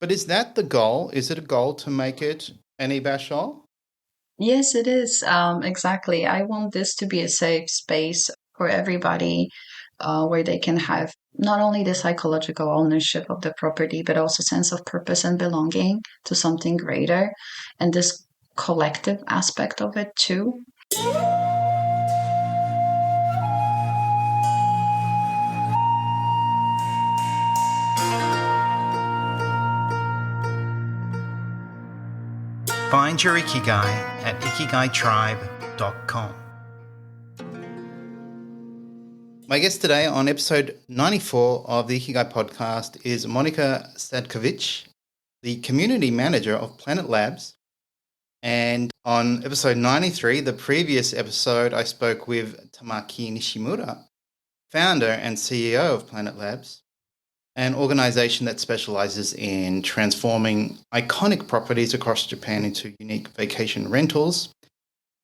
But is that the goal? Is it a goal to make it an ibasho? Yes, it is. Exactly. I want this to be a safe space for everybody, where they can have not only the psychological ownership of the property, but also sense of purpose and belonging to something greater, and this collective aspect of it too. Find your ikigai at ikigaitribe.com. My guest today on episode 94 of the Ikigai podcast is Monika Sadkiewicz, the community manager of Planet Labs. And on episode 93, the previous episode, I spoke with Tamaki Nishimura, founder and CEO of Planet Labs, an organization that specializes in transforming iconic properties across Japan into unique vacation rentals,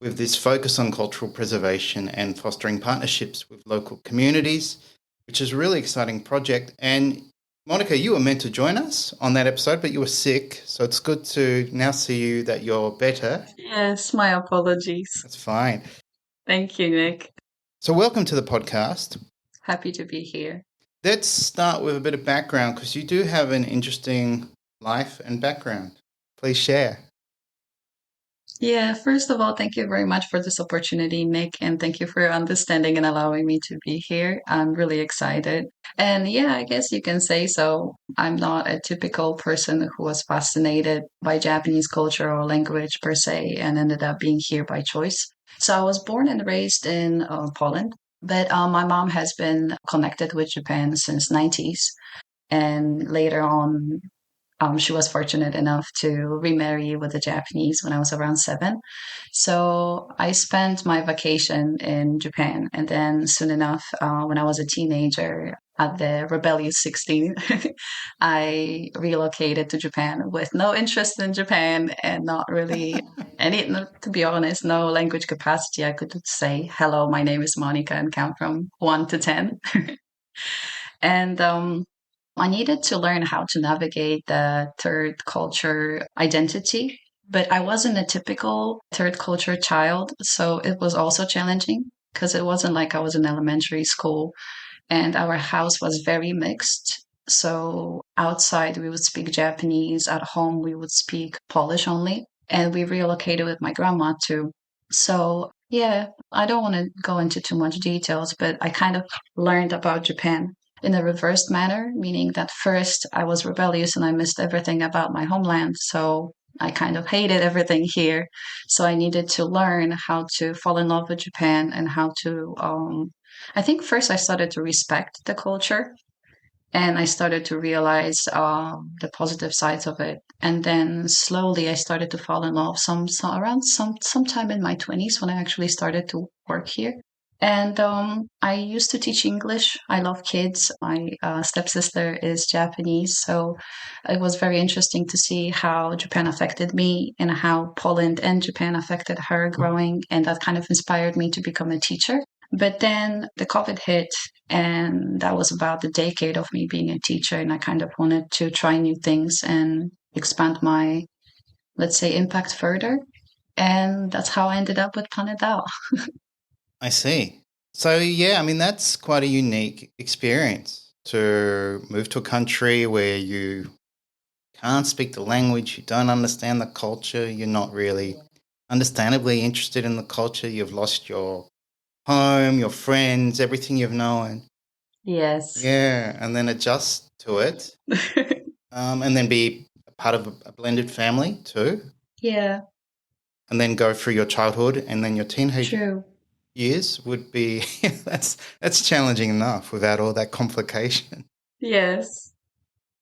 with this focus on cultural preservation and fostering partnerships with local communities, which is a really exciting project. And Monika, you were meant to join us on that episode, but you were sick. So it's good to now see you that you're better. Yes, my apologies. That's fine. Thank you, Nick. So welcome to the podcast. Happy to be here. Let's start with a bit of background because you do have an interesting life and background. Please share. Yeah, first of all, thank you very much for this opportunity, Nick, and thank you for your understanding and allowing me to be here. I'm really excited. And yeah, I guess you can say so. I'm not a typical person who was fascinated by Japanese culture or language per se and ended up being here by choice. So I was born and raised in Poland, but my mom has been connected with Japan since 90s. And later on, she was fortunate enough to remarry with a Japanese when I was around 7. So I spent my vacation in Japan. And then soon enough, when I was a teenager, at the rebellious 16, I relocated to Japan with no interest in Japan and not really any, to be honest, no language capacity. I could say, hello, my name is Monika and count from 1 to 10. And I needed to learn how to navigate the third culture identity, but I wasn't a typical third culture child. So it was also challenging because it wasn't like I was in elementary school and our house was very mixed. So outside we would speak Japanese, at home we would speak Polish only, and we relocated with my grandma too. So yeah, I don't want to go into too much details, but I kind of learned about Japan in a reversed manner, meaning that first I was rebellious and I missed everything about my homeland. So I kind of hated everything here. So I needed to learn how to fall in love with Japan and how to, I think first I started to respect the culture and I started to realize the positive sides of it. And then slowly I started to fall in love around sometime in my 20s when I actually started to work here. And I used to teach English. I love kids. My stepsister is Japanese, so it was very interesting to see how Japan affected me and how Poland and Japan affected her growing, and that kind of inspired me to become a teacher. But then the COVID hit, and that was about the decade of me being a teacher, and I kind of wanted to try new things and expand my, let's say, impact further. And that's how I ended up with Planet Dao. I see. So, yeah, I mean, that's quite a unique experience to move to a country where you can't speak the language, you don't understand the culture, you're not really understandably interested in the culture, you've lost your home, your friends, everything you've known. Yes. Yeah, and then adjust to it, and then be a part of a blended family too, Yeah, and then go through your childhood and then your teenage true. years would be that's challenging enough without all that complication. Yes.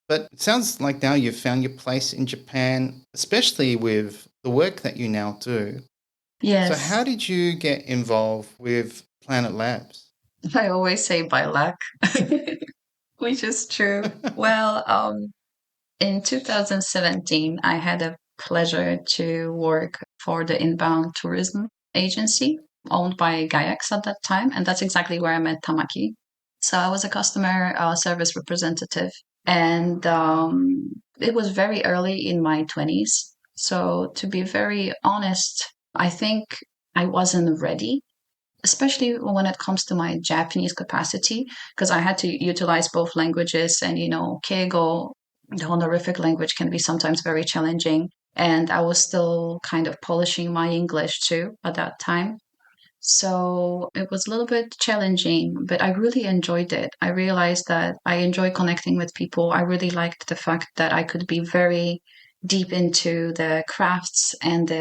But it sounds like now you've found your place in Japan, especially with the work that you now do. So how Yes. did you get involved with Planet Labs? I always say by luck, which is true. Well, in 2017, I had a pleasure to work for the inbound tourism agency owned by Gaiax at that time, and that's exactly where I met Tamaki. So I was a customer service representative, And it was very early in my 20s. So, to be very honest, I think I wasn't ready, especially when it comes to my Japanese capacity, because I had to utilize both languages. And, Keigo, the honorific language, can be sometimes very challenging. And I was still kind of polishing my English too at that time. So it was a little bit challenging, but I really enjoyed it. I realized that I enjoy connecting with people. I really liked the fact that I could be very deep into the crafts and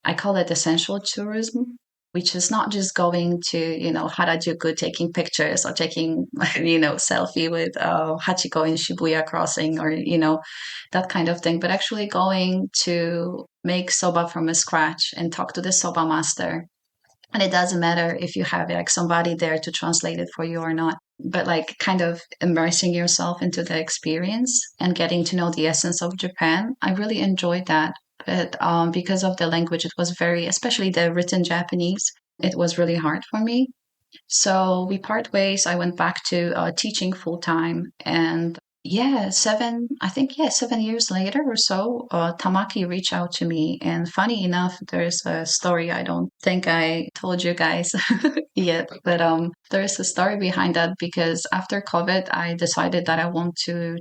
I call it essential tourism, which is not just going to, Harajuku, taking pictures or taking, selfie with Hachiko in Shibuya crossing, or, that kind of thing, but actually going to make soba from scratch and talk to the soba master. And it doesn't matter if you have like somebody there to translate it for you or not, but like kind of immersing yourself into the experience and getting to know the essence of Japan. I really enjoyed that. But because of the language, it was very, especially the written Japanese, it was really hard for me. So we part ways. I went back to teaching full time. And yeah, I think, yeah, 7 years later or so, Tamaki reached out to me. And funny enough, there's a story I don't think I told you guys yet, but there's a story behind that, because after COVID, I decided that I want to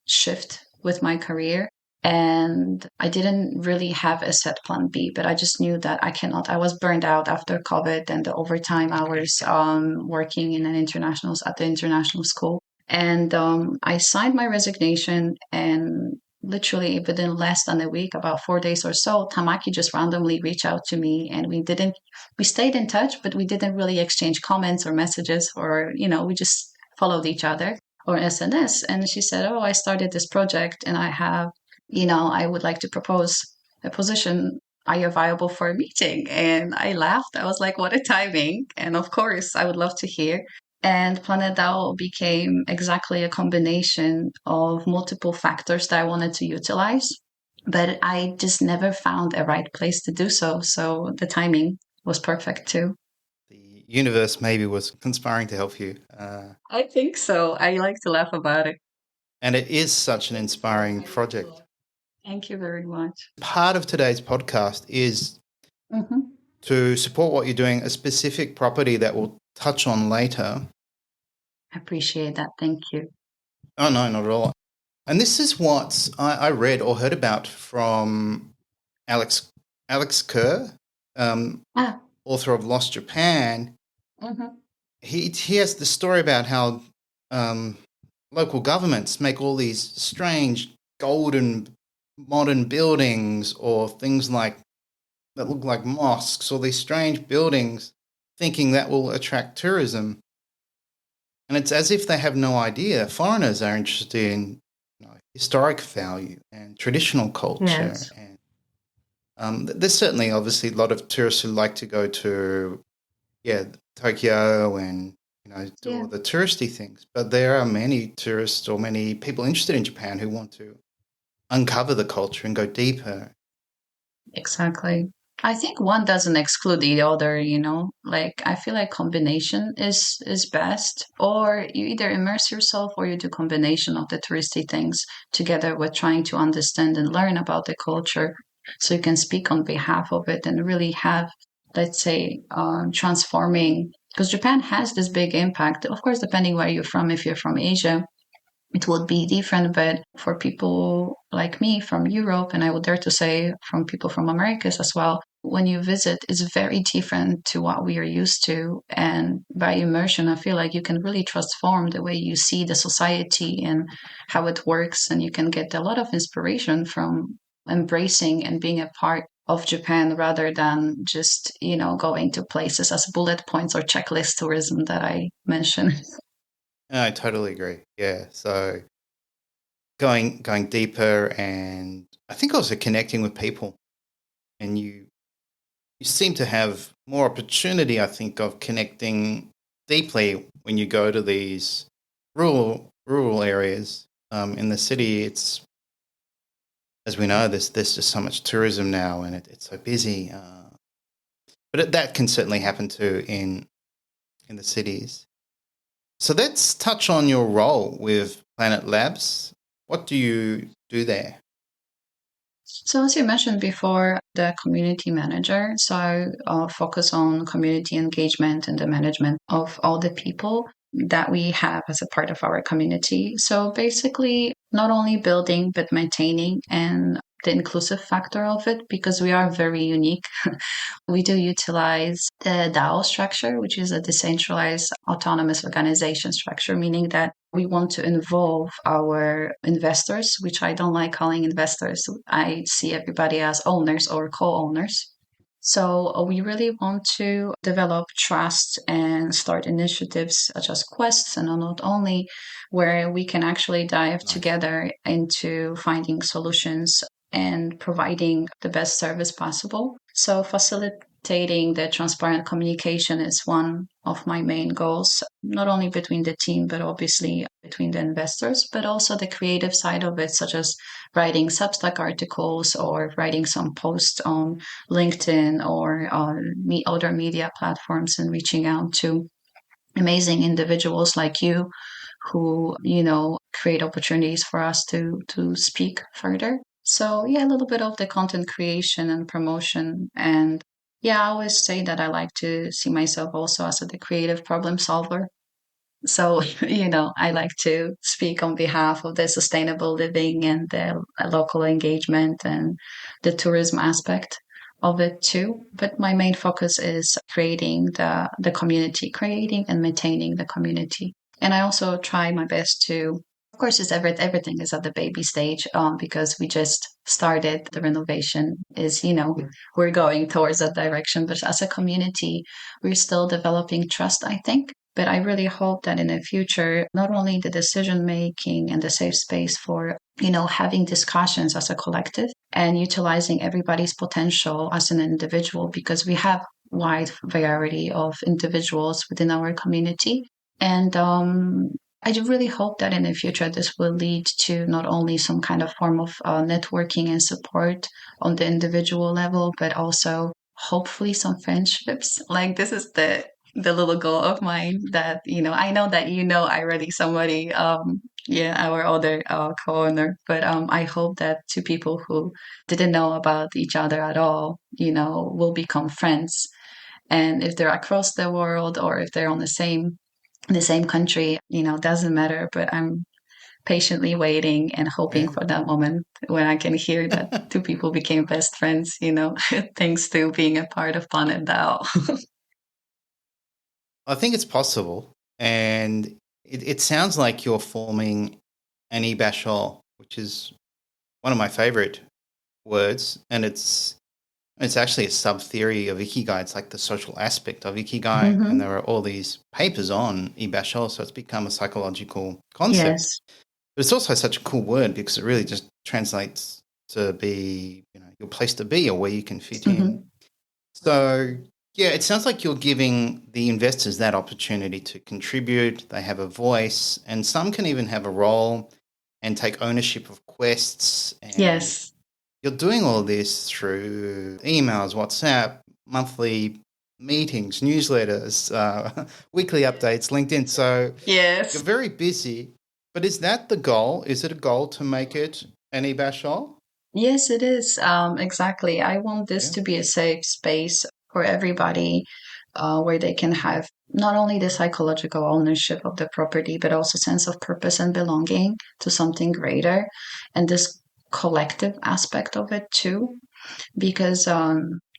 shift with my career. And I didn't really have a set plan B, but I just knew that I cannot. I was burned out after COVID and the overtime hours working in at the international school. And I signed my resignation, and literally within less than a week, about 4 days or so, Tamaki just randomly reached out to me, and we stayed in touch, but we didn't really exchange comments or messages, or, we just followed each other or SNS. And she said, "Oh, I started this project and I would like to propose a position. Are you available for a meeting?" And I laughed. I was like, what a timing. And of course, I would love to hear. And Planet DAO became exactly a combination of multiple factors that I wanted to utilize, but I just never found a right place to do so. So the timing was perfect too. The universe maybe was conspiring to help you. I think so. I like to laugh about it. And it is such an inspiring project. Thank you very much. Part of today's podcast is to support what you're doing, a specific property that we'll touch on later. I appreciate that. Thank you. Oh, no, not at all. And this is what I read or heard about from Alex Kerr, author of Lost Japan. He has the story about how local governments make all these strange golden modern buildings or things like that look like mosques, or these strange buildings, thinking that will attract tourism. And it's as if they have no idea foreigners are interested in historic value and traditional culture. Yes. And there's certainly obviously a lot of tourists who like to go to Tokyo and do all the touristy things. But there are many tourists or many people interested in Japan who want to uncover the culture and go deeper. Exactly. I think one doesn't exclude the other, like I feel like combination is best, or you either immerse yourself or you do combination of the touristy things together with trying to understand and learn about the culture, so you can speak on behalf of it and really have, let's say, transforming, because Japan has this big impact, of course, depending where you're from. If you're from Asia, it would be different. But for people like me from Europe, and I would dare to say from people from Americas as well, when you visit, it's very different to what we are used to. And by immersion, I feel like you can really transform the way you see the society and how it works. And you can get a lot of inspiration from embracing and being a part of Japan, rather than just, going to places as bullet points or checklist tourism that I mentioned. I totally agree. Yeah. So going deeper, and I think also connecting with people. And you seem to have more opportunity, I think, of connecting deeply when you go to these rural areas. In the city, it's, as we know, there's just so much tourism now, and it's so busy. But that can certainly happen too in the cities. So let's touch on your role with Planet Labs. What do you do there? So as you mentioned before, the community manager. So I focus on community engagement and the management of all the people that we have as a part of our community. So basically, not only building, but maintaining and the inclusive factor of it, because we are very unique. We do utilize the DAO structure, which is a decentralized autonomous organization structure, meaning that we want to involve our investors, which I don't like calling investors. I see everybody as owners or co-owners. So we really want to develop trust and start initiatives such as quests, and not only where we can actually dive Nice. together into finding solutions and providing the best service possible. So facilitating the transparent communication is one of my main goals, not only between the team, but obviously between the investors, but also the creative side of it, such as writing Substack articles or writing some posts on LinkedIn or on other media platforms, and reaching out to amazing individuals like you who, create opportunities for us to speak further. So yeah, a little bit of the content creation and promotion. And yeah, I always say that I like to see myself also as the creative problem solver. So, I like to speak on behalf of the sustainable living and the local engagement and the tourism aspect of it too. But my main focus is creating the community, creating and maintaining the community. And I also try my best to, of course, everything is at the baby stage, because we just started the renovation. We're going towards that direction. But as a community, we're still developing trust, I think. But I really hope that in the future, not only the decision making and the safe space for, having discussions as a collective and utilizing everybody's potential as an individual, because we have wide variety of individuals within our community. And I really hope that in the future, this will lead to not only some kind of form of networking and support on the individual level, but also hopefully some friendships. Like this is the little goal of mine that, I know that already somebody, our other co-owner, but I hope that two people who didn't know about each other at all, will become friends. And if they're across the world or if they're on the same country, doesn't matter. But I'm patiently waiting and hoping Yeah. for that moment when I can hear that two people became best friends, thanks to being a part of Planet Dao. I think it's possible. And it sounds like you're forming an ibasho, which is one of my favorite words. And it's actually a sub theory of ikigai. It's like the social aspect of ikigai. And Mm-hmm. there are all these papers on ibasho. So it's become a psychological concept. Yes. But it's also such a cool word because it really just translates to be, your place to be or where you can fit in. Mm-hmm. So, yeah, it sounds like you're giving the investors that opportunity to contribute. They have a voice, and some can even have a role and take ownership of quests. And Yes. you're doing all this through emails, WhatsApp, monthly meetings, newsletters, weekly updates, LinkedIn. So you're Yes. very busy. But is that the goal? Is it a goal to make it an e-bashol? Yes, it is. Exactly. I want this Yeah. to be a safe space for everybody, where they can have not only the psychological ownership of the property, but also sense of purpose and belonging to something greater, and this collective aspect of it too. Because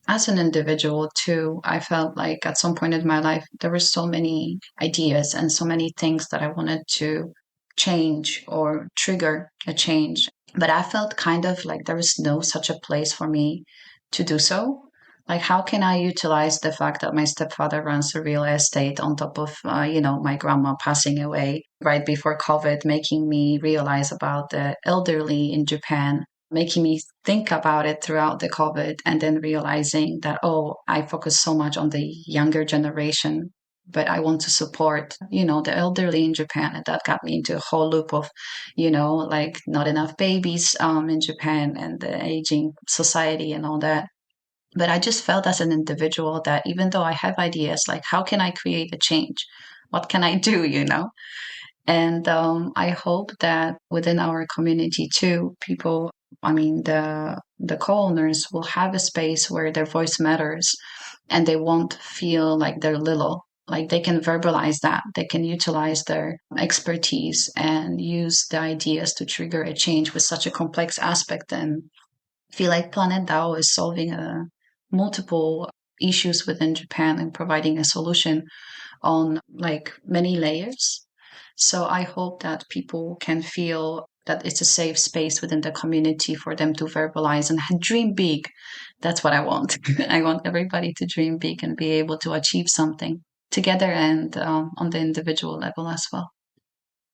as an individual too, I felt like at some point in my life there were so many ideas and so many things that I wanted to change or trigger a change, but I felt kind of like there was no such a place for me to do so. Like, how can I utilize the fact that my stepfather runs a real estate on top of, my grandma passing away right before COVID, making me realize about the elderly in Japan, making me think about it throughout the COVID, and then realizing that, oh, I focus so much on the younger generation, but I want to support, the elderly in Japan. And that got me into a whole loop of, like not enough babies in Japan and the aging society and all that. But I just felt as an individual that even though I have ideas, like how can I create a change? What can I do, And I hope that within our community too, people, the co-owners will have a space where their voice matters and they won't feel like they're little. Like they can verbalize that, they can utilize their expertise and use the ideas to trigger a change with such a complex aspect. And I feel like Planet DAO is solving multiple issues within Japan and providing a solution on like many layers. So I hope that people can feel that it's a safe space within the community for them to verbalize and dream big. That's what I want. I want everybody to dream big and be able to achieve something together and on the individual level as well.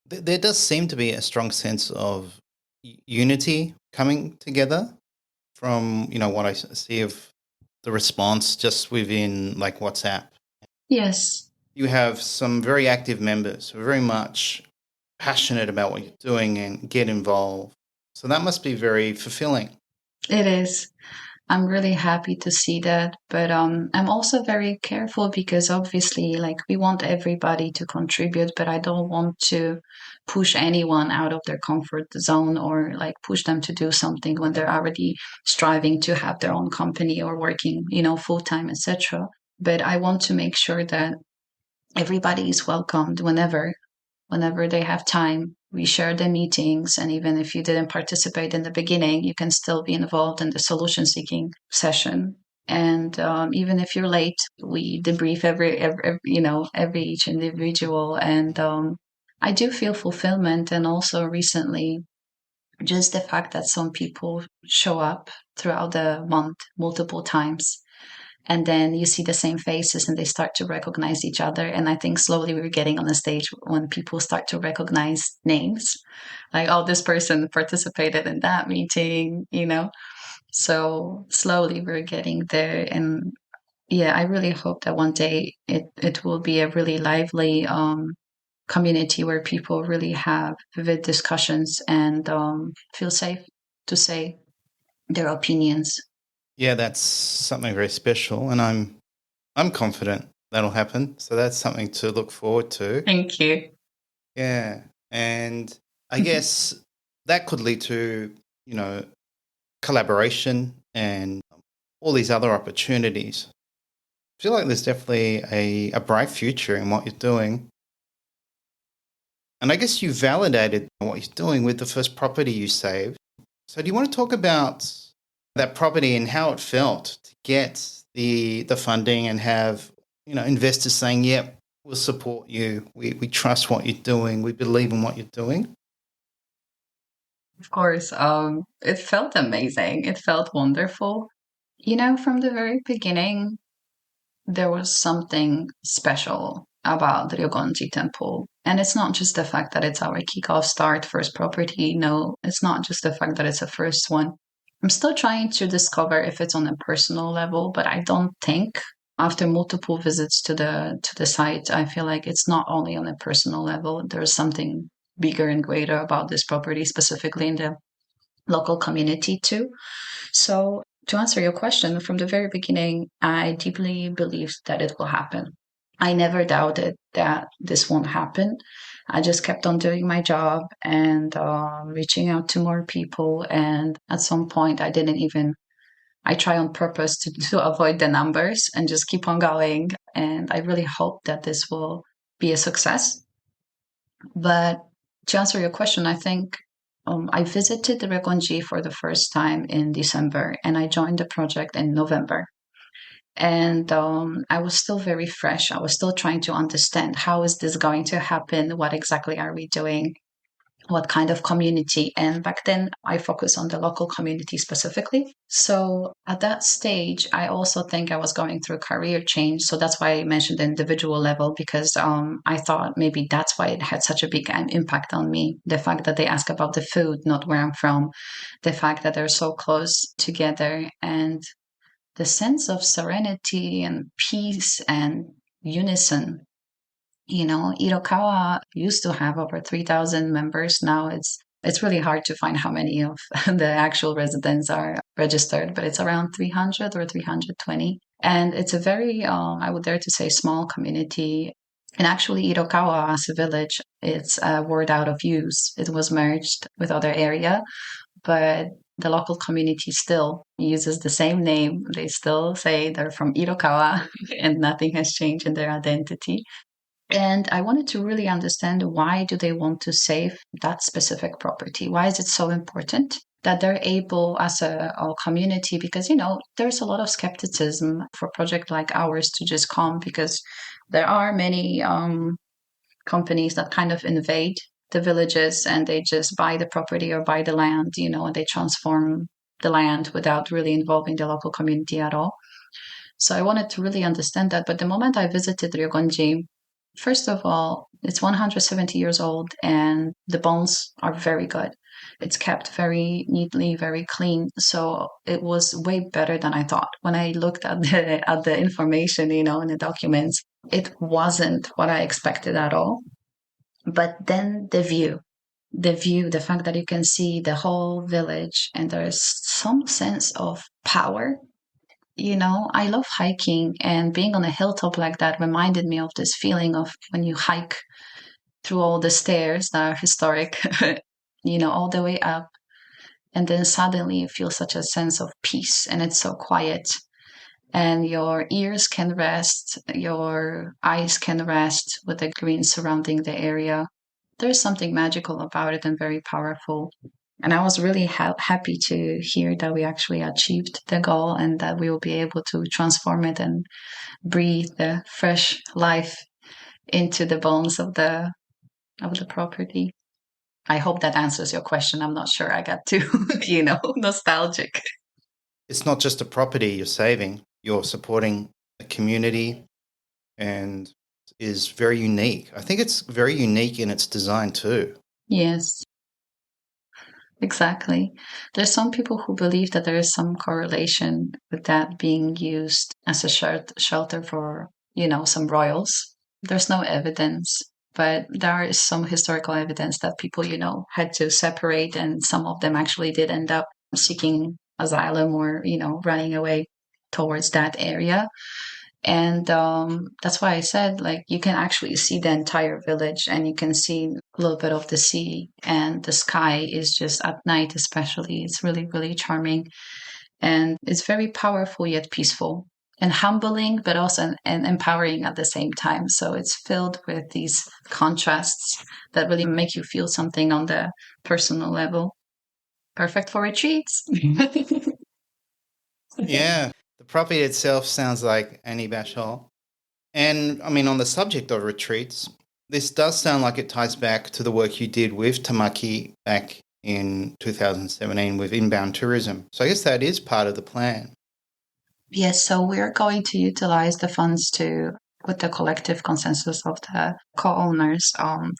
There does seem to be a strong sense of unity coming together from, what I see of the response just within like WhatsApp. Yes. You have some very active members who are very much passionate about what you're doing and get involved. So that must be very fulfilling. It is. I'm really happy to see that, but I'm also very careful because obviously, like we want everybody to contribute, but I don't want to push anyone out of their comfort zone or like push them to do something when they're already striving to have their own company or working, full time, etc. But I want to make sure that everybody is welcomed whenever they have time. We share the meetings, and even if you didn't participate in the beginning, you can still be involved in the solution seeking session. And even if you're late, we debrief every each individual. And I do feel fulfillment, and also recently, just the fact that some people show up throughout the month multiple times and then you see the same faces and they start to recognize each other. And I think slowly we're getting on a stage when people start to recognize names, like, oh, this person participated in that meeting. So slowly we're getting there. And yeah, I really hope that one day it will be a really lively community where people really have vivid discussions and feel safe to say their opinions. Yeah, that's something very special, and I'm confident that'll happen. So that's something to look forward to. Thank you. Yeah, and I guess that could lead to collaboration and all these other opportunities. I feel like there's definitely a bright future in what you're doing. And I guess you validated what you're doing with the first property you saved. So do you want to talk about that property and how it felt to get the funding and have investors saying, "Yep, we'll support you. We trust what you're doing. We believe in what you're doing." Of course, it felt amazing. It felt wonderful. From the very beginning, there was something special about the Ryogonji Temple. And it's not just the fact that it's our kickoff start first property. No, it's not just the fact that it's a first one. I'm still trying to discover if it's on a personal level, but I don't think after multiple visits to the site, I feel like it's not only on a personal level. There's something bigger and greater about this property, specifically in the local community too. So to answer your question, from the very beginning, I deeply believed that it will happen. I never doubted that this won't happen. I just kept on doing my job and reaching out to more people. And at some point, I try on purpose to avoid the numbers and just keep on going. And I really hope that this will be a success. But to answer your question, I think I visited the Regonji for the first time in December and I joined the project in November. And I was still very fresh. I was still trying to understand how is this going to happen? What exactly are we doing? What kind of community? And back then, I focused on the local community specifically. So at that stage, I also think I was going through career change. So that's why I mentioned the individual level, because I thought maybe that's why it had such a big impact on me. The fact that they ask about the food, not where I'm from, the fact that they're so close together, and the sense of serenity and peace and unison. Irokawa used to have over 3,000 members. Now it's really hard to find how many of the actual residents are registered, but it's around 300 or 320. And it's a very, I would dare to say, small community. And actually, Irokawa as a village It's a word out of use. It was merged with other area, but the local community still uses the same name. They still say they're from Irokawa and nothing has changed in their identity. And I wanted to really understand, why do they want to save that specific property? Why is it so important that they're able, as a community, because, there's a lot of skepticism for a project like ours to just come, because there are many companies that kind of invade the villages and they just buy the property or buy the land, and they transform the land without really involving the local community at all. So I wanted to really understand that. But the moment I visited Ryogonji, first of all, it's 170 years old and the bones are very good. It's kept very neatly, very clean. So it was way better than I thought. When I looked at the information, in the documents, it wasn't what I expected at all. But then the fact that you can see the whole village and there's some sense of power. I love hiking, and being on a hilltop like that reminded me of this feeling of when you hike through all the stairs that are historic, all the way up. And then suddenly you feel such a sense of peace and it's so quiet. And your ears can rest, your eyes can rest with the green surrounding the area. There's something magical about it and very powerful. And I was really happy to hear that we actually achieved the goal and that we will be able to transform it and breathe the fresh life into the bones of the property. I hope that answers your question. I'm not sure I got too, nostalgic. It's not just a property you're saving, you're supporting a community, and is very unique. I think it's very unique in its design too. Yes. Exactly. There's some people who believe that there is some correlation with that being used as a shelter for, some royals. There's no evidence, but there is some historical evidence that people, had to separate, and some of them actually did end up seeking asylum or, running away towards that area. And that's why I said, you can actually see the entire village and you can see a little bit of the sea, and the sky is just at night, especially. It's really, really charming. And it's very powerful yet peaceful and humbling, but also and empowering at the same time. So it's filled with these contrasts that really make you feel something on the personal level. Perfect for retreats. Yeah. The property itself sounds like an ibasho. And I mean, on the subject of retreats, this does sound like it ties back to the work you did with Tamaki back in 2017 with inbound tourism. So I guess that is part of the plan. Yes, so we're going to utilize the funds with the collective consensus of the co-owners,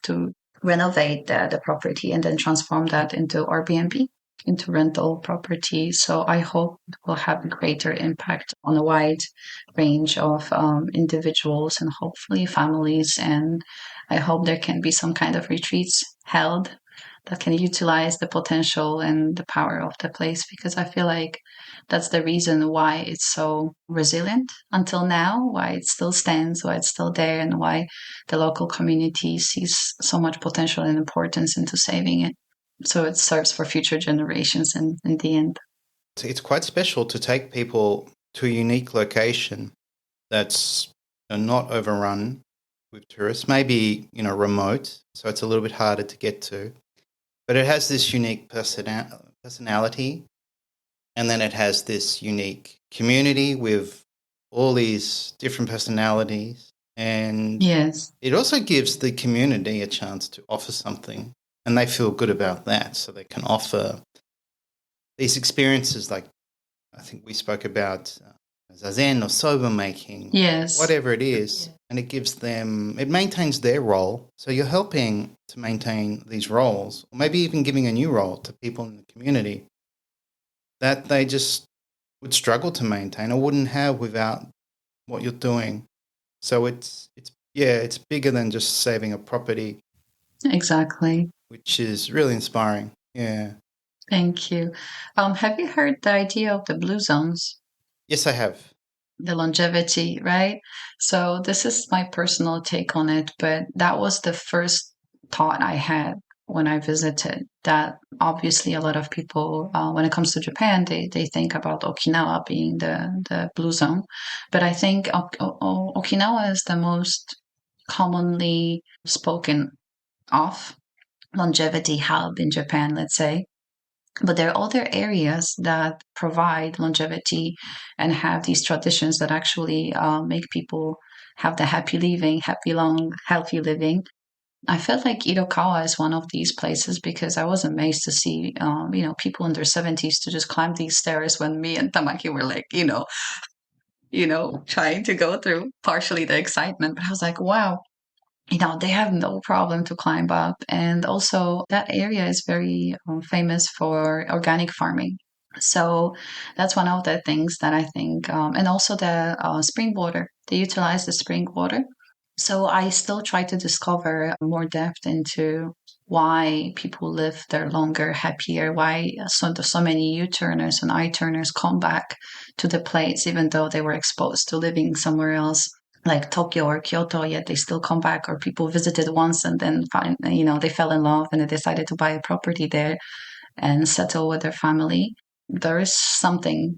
to renovate the property and then transform that into Airbnb, into rental property. So I hope it will have a greater impact on a wide range of individuals and hopefully families. And I hope there can be some kind of retreats held that can utilize the potential and the power of the place, because I feel like that's the reason why it's so resilient until now, why it still stands, why it's still there, and why the local community sees so much potential and importance into saving it. So it serves for future generations in the end. It's quite special to take people to a unique location that's not overrun with tourists, maybe, remote, so it's a little bit harder to get to. But it has this unique personality, and then it has this unique community with all these different personalities. And yes, it also gives the community a chance to offer something, and they feel good about that. So they can offer these experiences, like I think we spoke about zazen or soba making, yes, whatever it is, and it maintains their role. So you're helping to maintain these roles, or maybe even giving a new role to people in the community that they just would struggle to maintain or wouldn't have without what you're doing. So it's bigger than just saving a property. Exactly. Which is really inspiring. Yeah. Thank you. Have you heard the idea of the blue zones? Yes, I have. The longevity, right? So this is my personal take on it, but that was the first thought I had when I visited. That obviously a lot of people, when it comes to Japan, they think about Okinawa being the blue zone. But I think Okinawa is the most commonly spoken of longevity hub in Japan, let's say. But there are other areas that provide longevity and have these traditions that actually make people have the happy living, happy, long, healthy living. I felt like Irokawa is one of these places because I was amazed to see, people in their 70s to just climb these stairs when me and Tamaki were like, trying to go through partially the excitement. But I was like, wow, they have no problem to climb up. And also, that area is very famous for organic farming. So that's one of the things that I think, and also the spring water. They utilize the spring water. So I still try to discover more depth into why people live there longer, happier, why so many U-turners and I-turners come back to the place, even though they were exposed to living somewhere else like Tokyo or Kyoto, yet they still come back, or people visited once and then they fell in love and they decided to buy a property there and settle with their family. There's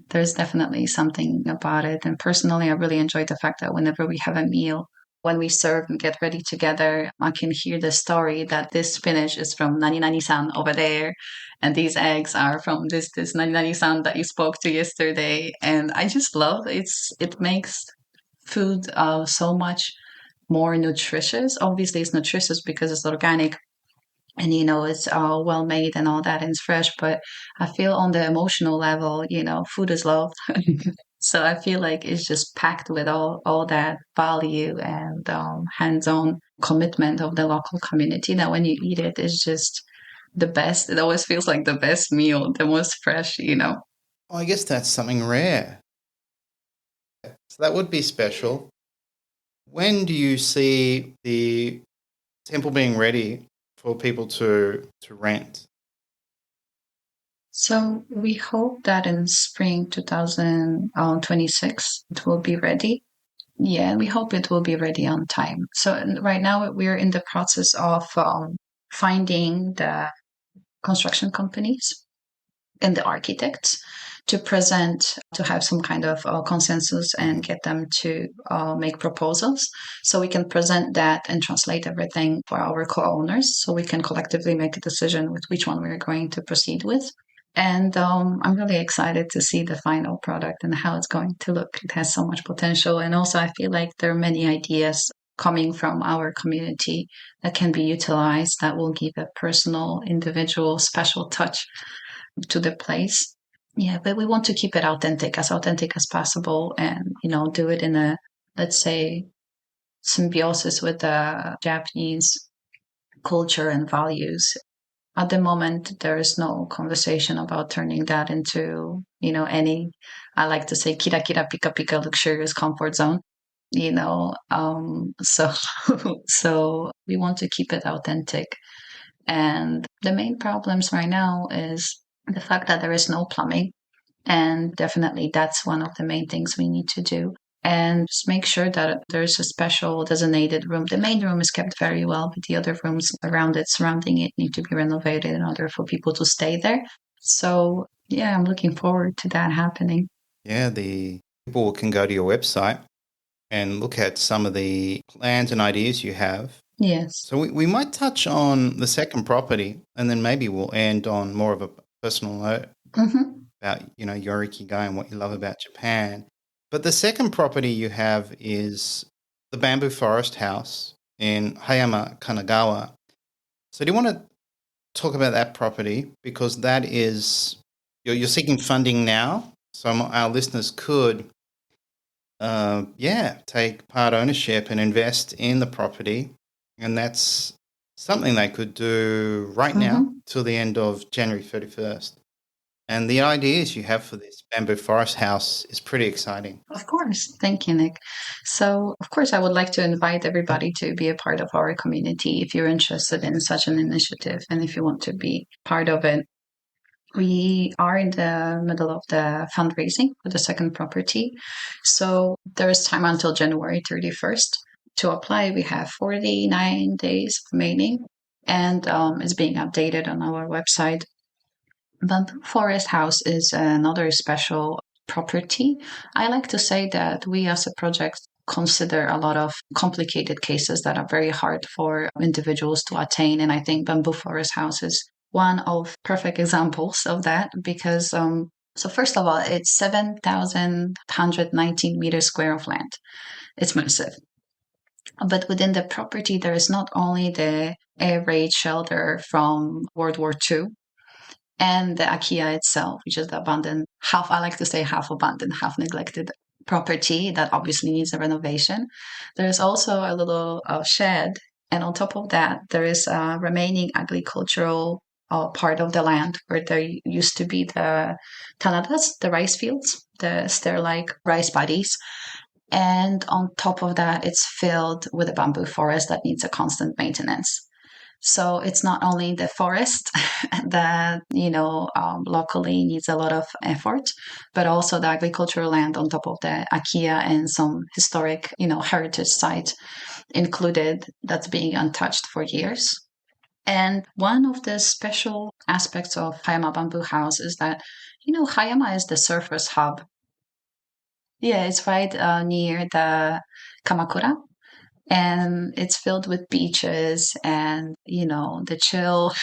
definitely something about it. And personally, I really enjoy the fact that whenever we have a meal, when we serve and get ready together, I can hear the story that this spinach is from Nani Nani san over there, and these eggs are from this Nani Nani san that you spoke to yesterday. And I just love it makes food so much more nutritious. Obviously, it's nutritious because it's organic and it's well made and all that and it's fresh. But I feel on the emotional level, food is love. So I feel like it's just packed with all that value and hands-on commitment of the local community that when you eat it, it's just the best. It always feels like the best meal, the most fresh. I guess that's something rare. So that would be special. When do you see the temple being ready for people to rent? So we hope that in spring 2026 it will be ready. Yeah, we hope it will be ready on time. So right now we're in the process of finding the construction companies and the architects to present, to have some kind of consensus and get them to make proposals so we can present that and translate everything for our co-owners so we can collectively make a decision with which one we're going to proceed with. And I'm really excited to see the final product and how it's going to look. It has so much potential. And also, I feel like there are many ideas coming from our community that can be utilized that will give a personal, individual, special touch to the place. Yeah, but we want to keep it authentic as possible and, do it in a, let's say, symbiosis with the Japanese culture and values. At the moment, there is no conversation about turning that into, any, I like to say, kira kira pika pika luxurious comfort zone, so, so we want to keep it authentic. And the main problems right now is the fact that there is no plumbing. And definitely that's one of the main things we need to do. And just make sure that there's a special designated room. The main room is kept very well, but the other rooms around it, surrounding it, need to be renovated in order for people to stay there. So, yeah, I'm looking forward to that happening. Yeah, the people can go to your website and look at some of the plans and ideas you have. Yes. So we might touch on the second property and then maybe we'll end on more of a personal note about, your ikigai and what you love about Japan. But the second property you have is the Bamboo Forest House in Hayama, Kanagawa. So do you want to talk about that property? Because that is, you're seeking funding now. So our listeners could, take part ownership and invest in the property. And that's something they could do right now till the end of January 31st. And the ideas you have for this Bamboo Forest House is pretty exciting. Of course. Thank you, Nick. So, of course, I would like to invite everybody to be a part of our community if you're interested in such an initiative and if you want to be part of it. We are in the middle of the fundraising for the second property. So there is time until January 31st to apply. We have 49 days remaining. and it's being updated on our website. Bamboo Forest House is another special property. I like to say that we as a project consider a lot of complicated cases that are very hard for individuals to attain. And I think Bamboo Forest House is one of perfect examples of that because so first of all, it's 7,119 meters square of land. It's massive. But within the property, there is not only the air raid shelter from World War II, and the IKEA itself, which is the abandoned, half, I like to say half abandoned, half neglected property that obviously needs a renovation. There's also a little shed. And on top of that, there is a remaining agricultural part of the land where there used to be the tanadas, the rice fields, the stair-like rice paddies. And on top of that, it's filled with a bamboo forest that needs a constant maintenance. So it's not only the forest that, locally needs a lot of effort, but also the agricultural land on top of the IKEA and some historic, heritage site included that's being untouched for years. And one of the special aspects of Hayama Bamboo House is that, Hayama is the surfers hub. Yeah, it's right near the Kamakura, and it's filled with beaches and the chill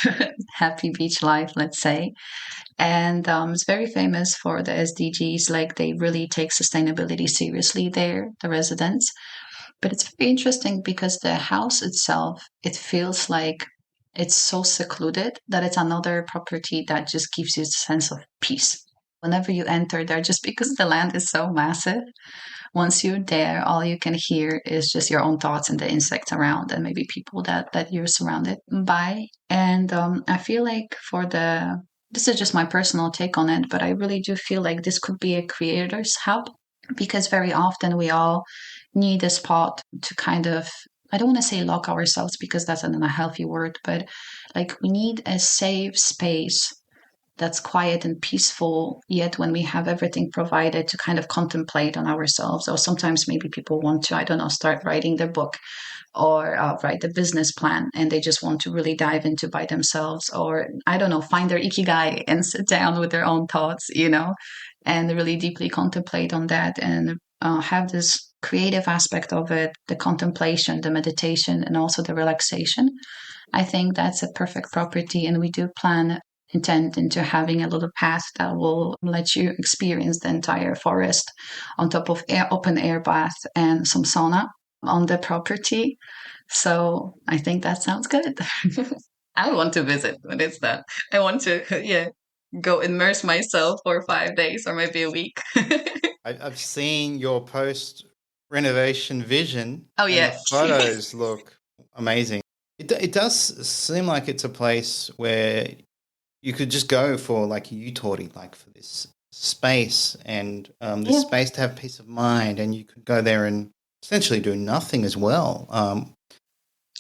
happy beach life, let's say. And it's very famous for the SDGs, like they really take sustainability seriously there, the residents. But it's very interesting because the house itself, it feels like it's so secluded that it's another property that just gives you a sense of peace whenever you enter there, just because the land is so massive. Once you're there, all you can hear is just your own thoughts and the insects around and maybe people that you're surrounded by. And I feel like this is just my personal take on it, but I really do feel like this could be a creator's hub because very often we all need a spot to kind of, I don't want to say lock ourselves because that's an unhealthy word, but like we need a safe space that's quiet and peaceful, yet when we have everything provided to kind of contemplate on ourselves, or sometimes maybe people want to, I don't know, start writing their book or write the business plan and they just want to really dive into by themselves, or I don't know, find their ikigai and sit down with their own thoughts, and really deeply contemplate on that and have this creative aspect of it, the contemplation, the meditation, and also the relaxation. I think that's a perfect property, and we do intend into having a little path that will let you experience the entire forest on top of open air bath and some sauna on the property. So I think that sounds good. I want to visit when it's done. I want to, go immerse myself for 5 days or maybe a week. I've seen your post renovation vision. Oh, and yeah. the photos look amazing. It does seem like it's a place where you could just go for like a utori, like for this space and this space to have peace of mind, and you could go there and essentially do nothing as well.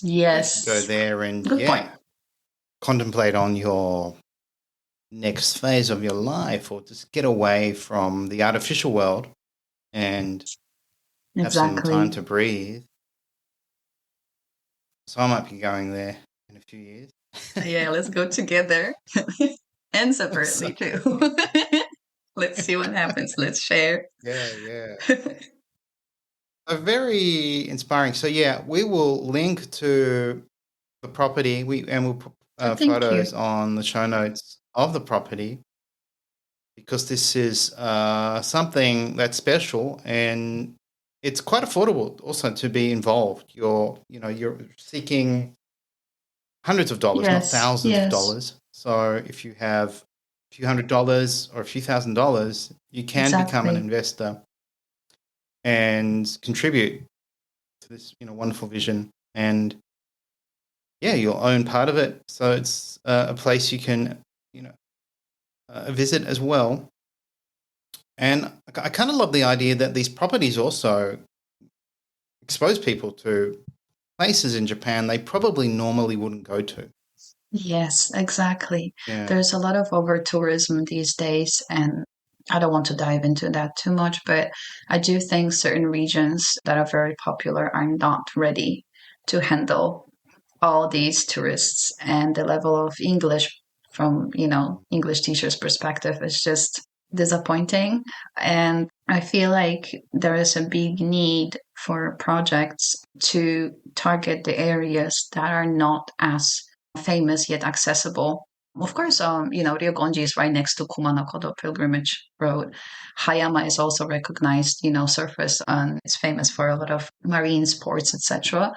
Yes. Go there and Good point. contemplate on your next phase of your life, or just get away from the artificial world and have some time to breathe. So I might be going there in a few years. Yeah, let's go together and separately too. Let's see what happens. Let's share. Yeah. Very inspiring. So we will link to the property. We'll put photos on the show notes of the property, because this is something that's special, and it's quite affordable also to be involved. You're seeking hundreds of dollars, not thousands of dollars. So if you have a few $100s or a few $1,000s, you can become an investor and contribute to this, wonderful vision. And you'll own part of it. So it's a place you can, visit as well. And I kind of love the idea that these properties also expose people to places in Japan they probably normally wouldn't go to. Yes, exactly. Yeah. There's a lot of over tourism these days, and I don't want to dive into that too much, but I do think certain regions that are very popular are not ready to handle all these tourists, and the level of English from, English teachers' perspective is just disappointing. And I feel like there is a big need for projects to target the areas that are not as famous yet accessible. Of course, Ryogonji is right next to Kumanokodo Pilgrimage Road. Hayama is also recognized, surface, and it's famous for a lot of marine sports, etc.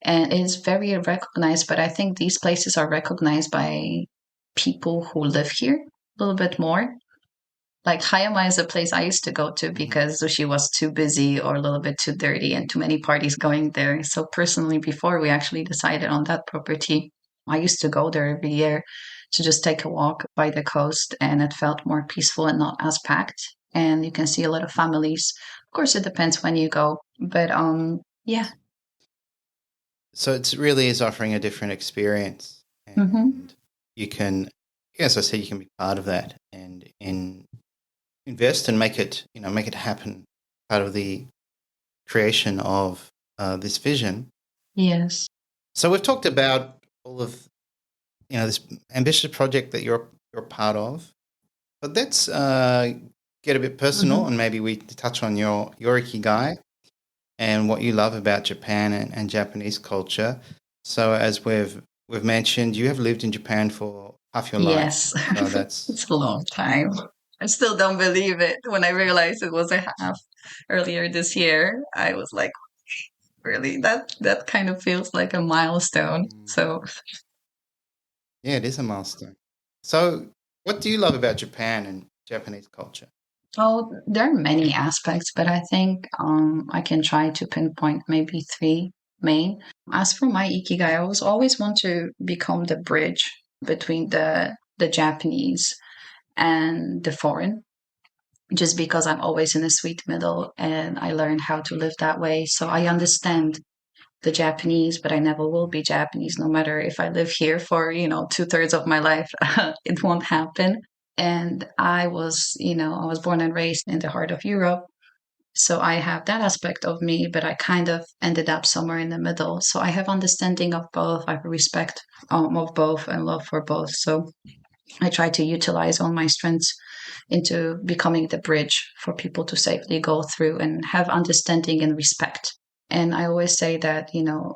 And it's very recognized, but I think these places are recognized by people who live here a little bit more. Like Hayama is a place I used to go to because sushi was too busy or a little bit too dirty and too many parties going there. So personally, before we actually decided on that property, I used to go there every year to just take a walk by the coast, and it felt more peaceful and not as packed. And you can see a lot of families. Of course, it depends when you go, but yeah. So it really is offering a different experience, and Mm-hmm. you can, as I said, you can be part of that and invest and make it, make it happen. Part of the creation of this vision. Yes. So we've talked about all of, this ambitious project that you're a part of, but let's get a bit personal, Mm-hmm. and maybe we touch on your ikigai and what you love about Japan and Japanese culture. So as we've mentioned, you have lived in Japan for half your life. Yes. So that's It's a long time. I still don't believe it. When I realized it was a half earlier this year, I was like, really? That kind of feels like a milestone. So, yeah, it is a milestone. So what do you love about Japan and Japanese culture? oh, there are many aspects, but I think I can try to pinpoint maybe three main. As for my ikigai, I always want to become the bridge between the Japanese and the foreign, just because I'm always in a sweet middle and I learned how to live that way. So I understand the Japanese, but I never will be Japanese, no matter if I live here for, 2/3 of my life. It won't happen. And I was born and raised in the heart of Europe. So I have that aspect of me, but I kind of ended up somewhere in the middle. So I have understanding of both. I have respect of both and love for both. So I try to utilize all my strengths into becoming the bridge for people to safely go through and have understanding and respect. And I always say that,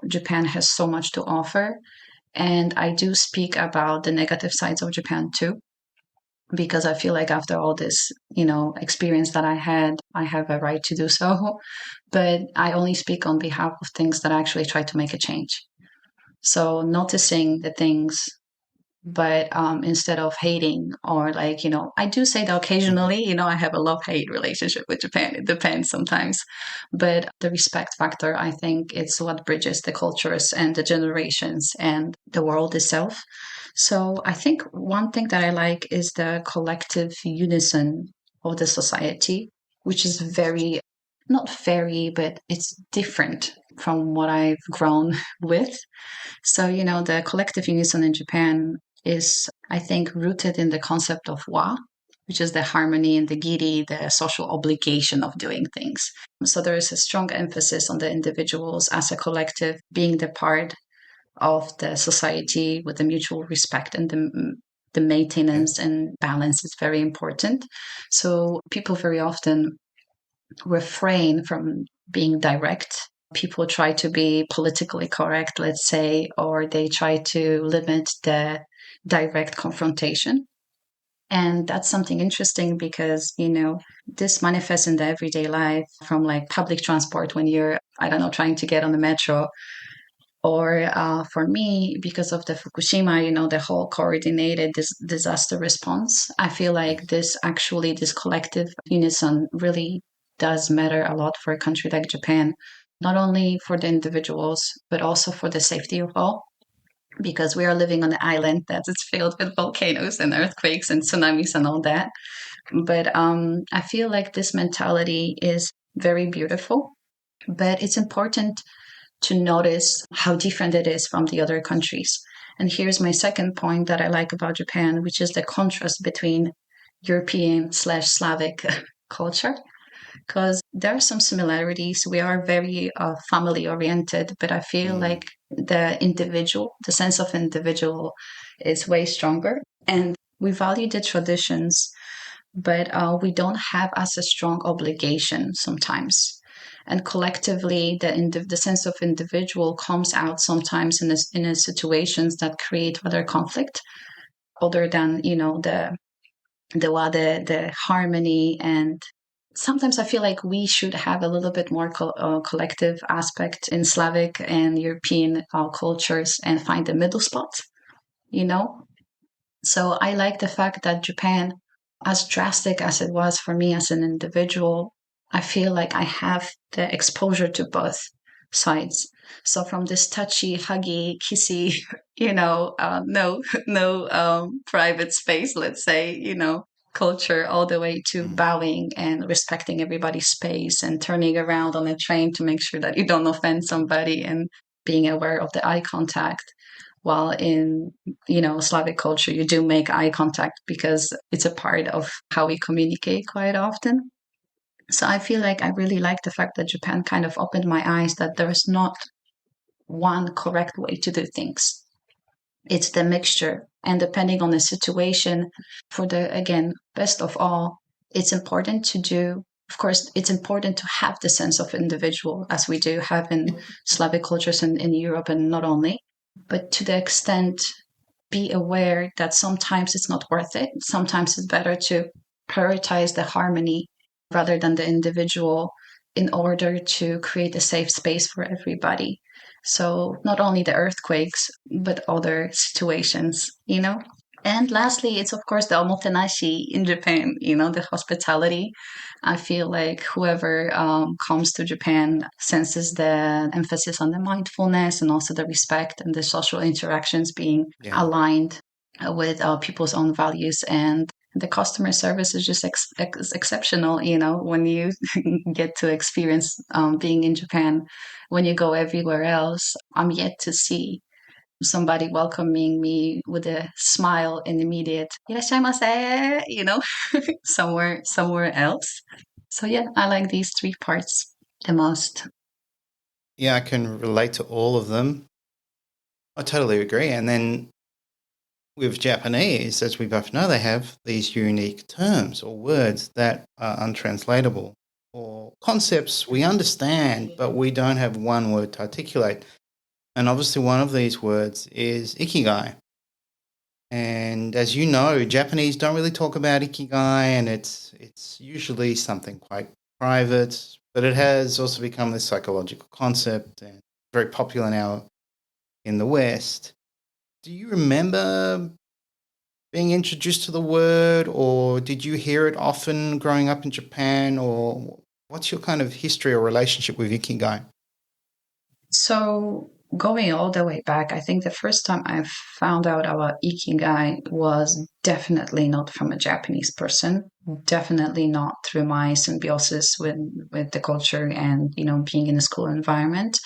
Japan has so much to offer. And I do speak about the negative sides of Japan too, because I feel like after all this, experience that I had, I have a right to do so. But I only speak on behalf of things that I actually try to make a change. So noticing the things, but instead of hating, or like, I do say that occasionally, I have a love-hate relationship with Japan. It depends sometimes, but the respect factor, I think, it's what bridges the cultures and the generations and the world itself. So I think one thing that I like is the collective unison of the society, which is very, not very, but it's different from what I've grown with. So, the collective unison in Japan is, I think, rooted in the concept of wa, which is the harmony and the giri, the social obligation of doing things. So there is a strong emphasis on the individuals as a collective being the part of the society with the mutual respect, and the Yeah. maintenance and balance is very important. So people very often refrain from being direct. People try to be politically correct, let's say, or they try to limit the direct confrontation. And that's something interesting because, this manifests in the everyday life, from like public transport when you're, I don't know, trying to get on the metro. Or for me, because of the Fukushima, the whole coordinated disaster response, I feel like Yes. this collective unison really does matter a lot for a country like Japan, not only for the individuals, but also for the safety of all. Because we are living on an island that is filled with volcanoes and earthquakes and tsunamis and all that. But I feel like this mentality is very beautiful, but it's important to notice how different it is from the other countries. And here's my second point that I like about Japan, which is the contrast between European/Slavic culture. because there are some similarities. We are very family oriented, but I feel like the sense of individual is way stronger. And we value the traditions, but we don't have as a strong obligation sometimes. And collectively, the sense of individual comes out sometimes in a situations that create rather conflict, other than the harmony. And sometimes I feel like we should have a little bit more collective aspect in Slavic and European cultures and find the middle spot, you know. So I like the fact that Japan, as drastic as it was for me as an individual, I feel like I have the exposure to both sides. So from this touchy, huggy, kissy, no, no private space, let's say, culture, all the way to bowing and respecting everybody's space and turning around on a train to make sure that you don't offend somebody and being aware of the eye contact. While in Slavic culture, you do make eye contact because it's a part of how we communicate quite often. So I feel like I really like the fact that Japan kind of opened my eyes that there's not one correct way to do things. It's the mixture. And depending on the situation, for the, again, best of all, it's important to do, of course, it's important to have the sense of individual as we do have in Slavic cultures in Europe and not only, but to the extent be aware that sometimes it's not worth it. Sometimes it's better to prioritize the harmony rather than the individual in order to create a safe space for everybody. So not only the earthquakes, but other situations, And lastly, it's of course the omotenashi in Japan, the hospitality. I feel like whoever comes to Japan senses the emphasis on the mindfulness and also the respect and the social interactions being aligned with people's own values. And the customer service is just exceptional, when you get to experience being in Japan. When you go everywhere else, I'm yet to see somebody welcoming me with a smile and immediate "irashaimase," somewhere else. So yeah, I like these three parts the most. Yeah, I can relate to all of them. I totally agree. And then with Japanese, as we both know, they have these unique terms or words that are untranslatable, or concepts we understand, but we don't have one word to articulate. And obviously one of these words is ikigai. And as you know, Japanese don't really talk about ikigai, and it's usually something quite private, but it has also become this psychological concept and very popular now in the West. Do you remember being introduced to the word, or did you hear it often growing up in Japan, or what's your kind of history or relationship with ikigai? So going all the way back, I think the first time I found out about ikigai was definitely not from a Japanese person, definitely not through my symbiosis with the culture and being in a school environment.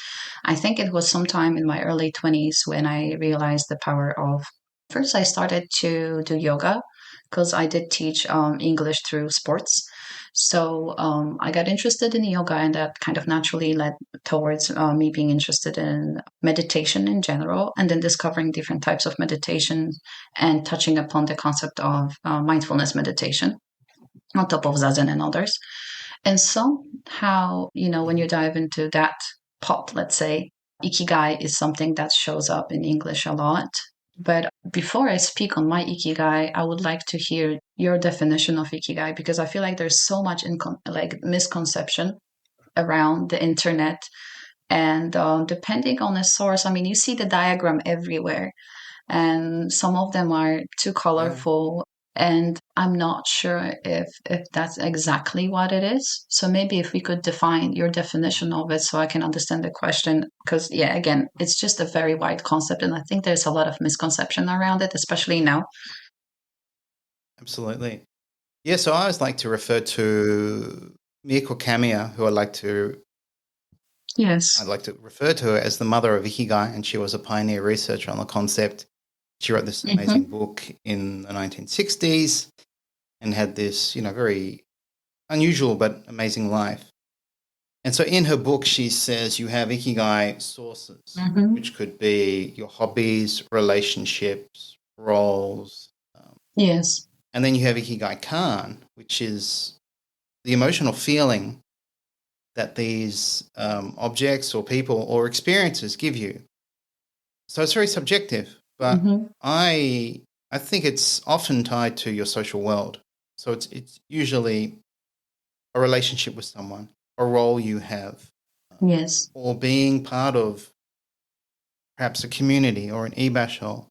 I think it was sometime in my early 20s when I realized the power of. First, I started to do yoga because I did teach English through sports. So I got interested in yoga, and that kind of naturally led towards me being interested in meditation in general, and then discovering different types of meditation and touching upon the concept of mindfulness meditation on top of Zazen and others. And somehow, when you dive into that pot, let's say, ikigai is something that shows up in English a lot. But before I speak on my ikigai, I would like to hear your definition of ikigai, because I feel like there's so much misconception around the internet. And depending on the source, I mean, you see the diagram everywhere, and some of them are too Yeah, colorful. And I'm not sure if that's exactly what it is. So maybe if we could define your definition of it so I can understand the question. Because, yeah, again, it's just a very wide concept. And I think there's a lot of misconception around it, especially now. absolutely. Yeah, so I always like to refer to Miyako Kamiya, who Yes. I'd like to refer to her as the mother of Ikigai, and she was a pioneer researcher on the concept. She wrote this amazing Mm-hmm. book in the 1960s and had this, very unusual but amazing life. And so in her book, she says you have ikigai sources, which could be your hobbies, relationships, roles. Yes. And then you have ikigai kan, which is the emotional feeling that these objects or people or experiences give you. So it's very subjective, but I think it's often tied to your social world. So it's usually a relationship with someone, a role you have, Yes. or being part of perhaps a community or an ibasho.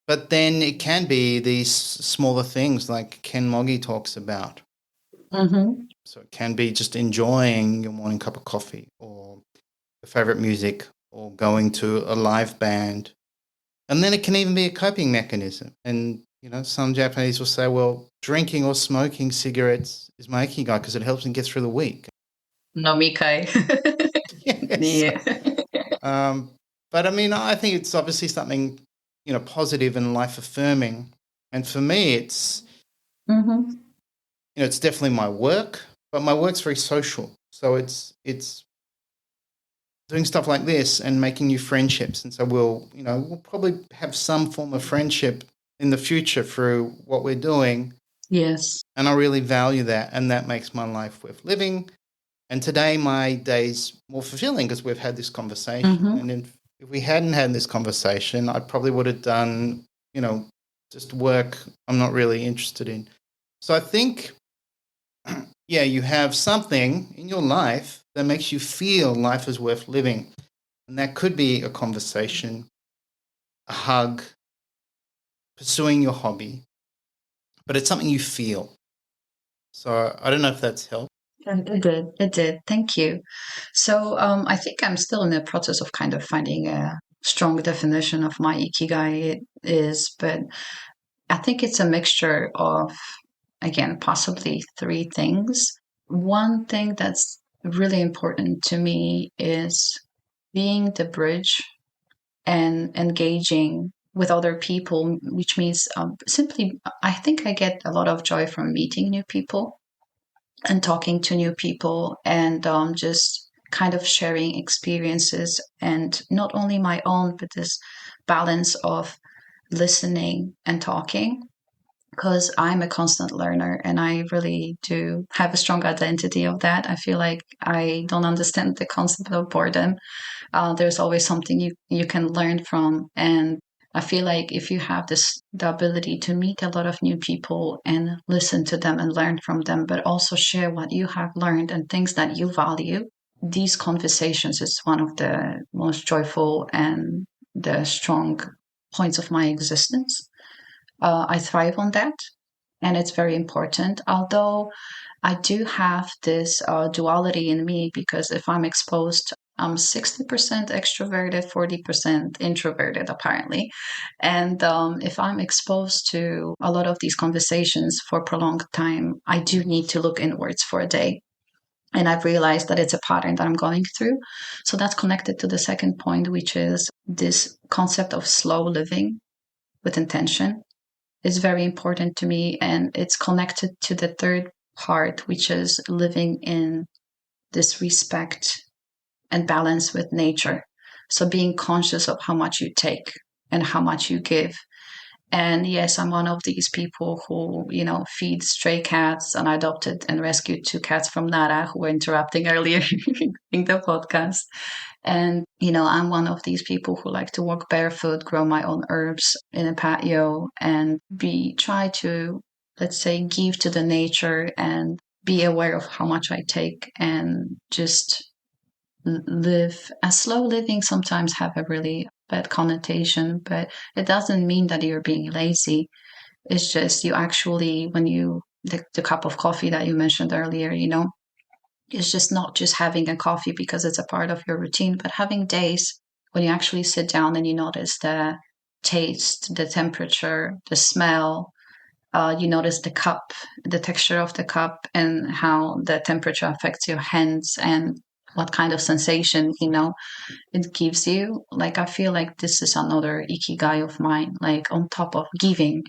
But then it can be these smaller things like Ken Mogi talks about. So it can be just enjoying your morning cup of coffee or your favorite music or going to a live band. And then it can even be a coping mechanism. And, some Japanese will say, well, drinking or smoking cigarettes is my ikigai because it helps them get through the week. Nomikai. Yes. Yeah. But I think it's obviously something, positive and life affirming. And for me, it's, it's definitely my work, but my work's very social. So it's doing stuff like this and making new friendships. And so we'll probably have some form of friendship in the future through what we're doing. Yes. And I really value that. And that makes my life worth living. And today my day's more fulfilling because we've had this conversation. And if we hadn't had this conversation, I probably would have done, just work I'm not really interested in. So I think, yeah, you have something in your life that makes you feel life is worth living. And that could be a conversation, a hug, pursuing your hobby, but it's something you feel. So I don't know if that's helped. It did. Thank you. So I think I'm still in the process of kind of finding a strong definition of my ikigai is, but I think it's a mixture of, again, possibly three things. One thing that's really important to me is being the bridge and engaging with other people, which means simply, I think I get a lot of joy from meeting new people and talking to new people and just kind of sharing experiences and not only my own, but this balance of listening and talking because I'm a constant learner and I really do have a strong identity of that. I feel like I don't understand the concept of boredom. There's always something you can learn from. And I feel like if you have the ability to meet a lot of new people and listen to them and learn from them, but also share what you have learned and things that you value, these conversations is one of the most joyful and the strong points of my existence. I thrive on that, and it's very important. Although I do have this duality in me because if I'm exposed, I'm 60% extroverted, 40% introverted, apparently. And if I'm exposed to a lot of these conversations for a prolonged time, I do need to look inwards for a day. And I've realized that it's a pattern that I'm going through. So that's connected to the second point, which is this concept of slow living with intention is very important to me. And it's connected to the third part, which is living in this respect and balance with nature. So being conscious of how much you take and how much you give. And yes, I'm one of these people who, feed stray cats, and I adopted and rescued two cats from Nara who were interrupting earlier in the podcast. And, I'm one of these people who like to walk barefoot, grow my own herbs in a patio, and try to, let's say, give to the nature and be aware of how much I take and just live. A slow living sometimes have a really bad connotation, but it doesn't mean that you're being lazy. It's just you actually, when the cup of coffee that you mentioned earlier, it's just not just having a coffee because it's a part of your routine, but having days when you actually sit down and you notice the taste, the temperature, the smell. You notice the cup, the texture of the cup, and how the temperature affects your hands and what kind of sensation, it gives you. Like, I feel like this is another ikigai of mine, like on top of giving,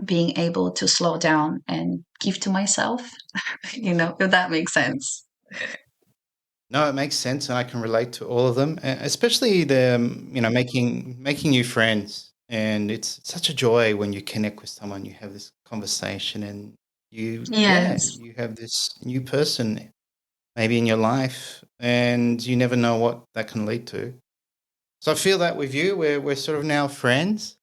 being able to slow down and give to myself, if that makes sense. No, it makes sense, and I can relate to all of them, especially the making new friends. And it's such a joy when you connect with someone, you have this conversation, and Yes. you have this new person maybe in your life, and you never know what that can lead to. So I feel that with you, we're sort of now friends.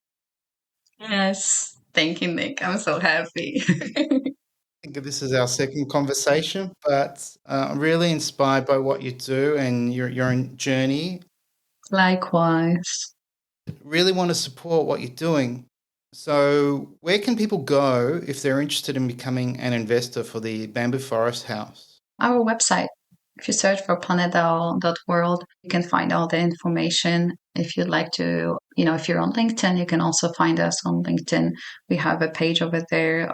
Yes. Thank you, Nick. I'm so happy. I think this is our second conversation, but I'm really inspired by what you do and your own journey. Likewise. Really want to support what you're doing. So, where can people go if they're interested in becoming an investor for the Bamboo Forest House? Our website, if you search for planedal.world, you can find all the information. If you'd like to, if you're on LinkedIn, you can also find us on LinkedIn. We have a page over there.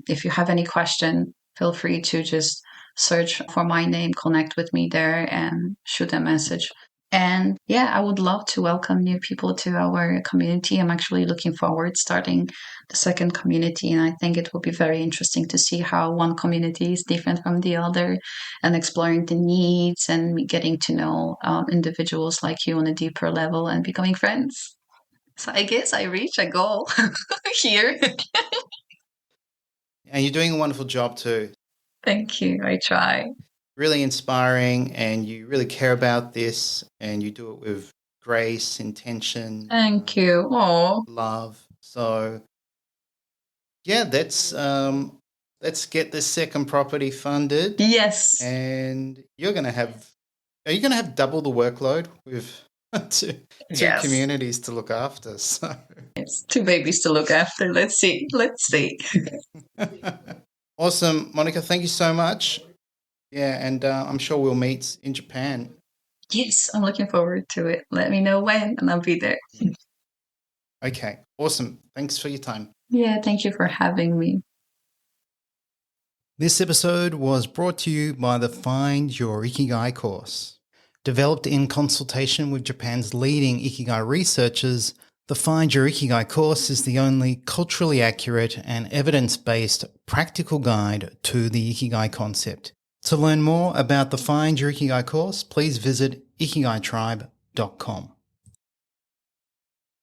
If you have any question, feel free to just search for my name, connect with me there, and shoot a message. And yeah, I would love to welcome new people to our community. I'm actually looking forward starting the second community, and I think it will be very interesting to see how one community is different from the other, and exploring the needs and getting to know individuals like you on a deeper level and becoming friends. So I guess I reach a goal here. And you're doing a wonderful job too. Thank you. I try. Really inspiring, and you really care about this, and you do it with grace, intention, Thank you. Oh, love. So yeah, let's get this second property funded. yes. And are you gonna have double the workload with two Yes. communities to look after? So It's two babies to look after. Let's see. Let's see. awesome, Monica. Thank you so much. Yeah, and I'm sure we'll meet in Japan. Yes, I'm looking forward to it. Let me know when, and I'll be there. Okay, awesome. Thanks for your time. Yeah, thank you for having me. This episode was brought to you by the Find Your Ikigai course. Developed in consultation with Japan's leading Ikigai researchers, the Find Your Ikigai course is the only culturally accurate and evidence-based practical guide to the Ikigai concept. To learn more about the Find Your Ikigai course, please visit ikigaitribe.com.